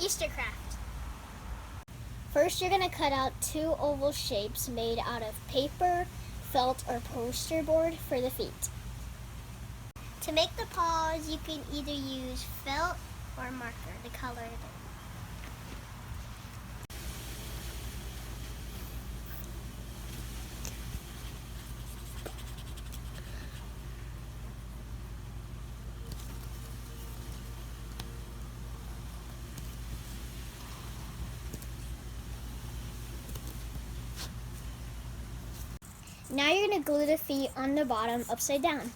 Easter craft. First, you're going to cut out 2 oval shapes made out of paper, felt, or poster board for the feet. To make the paws, you can either use felt or marker to color it in. Now you're going to glue the feet on the bottom upside down.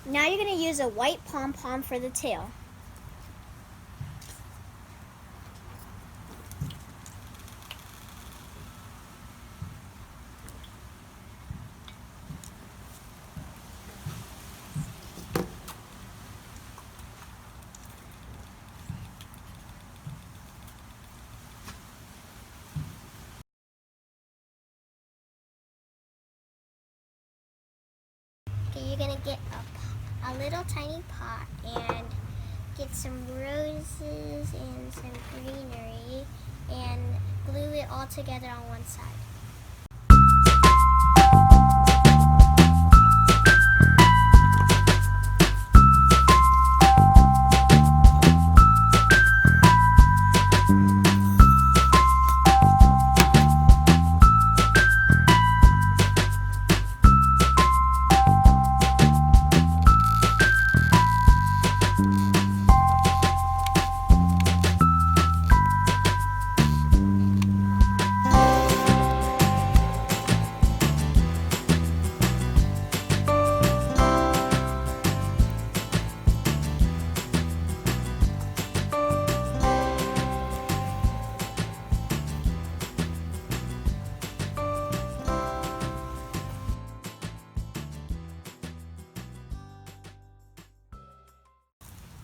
Now you're going to use a white pom-pom for the tail. Okay, you're gonna get a little tiny pot and get some roses and some greenery and glue it all together on one side.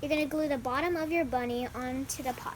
You're going to glue the bottom of your bunny onto the pot.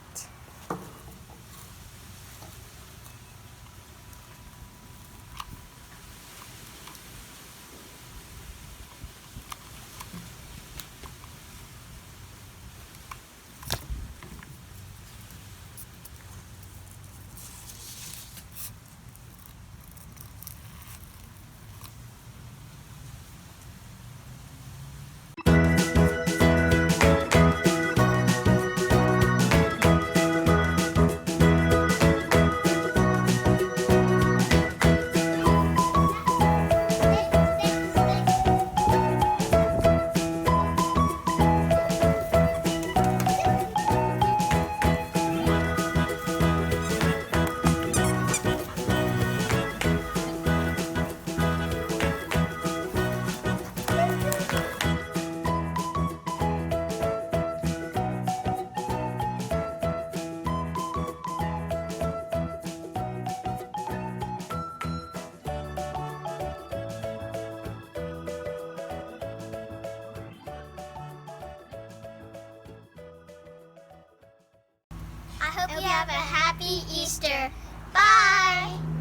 I hope you have a happy Easter. Bye!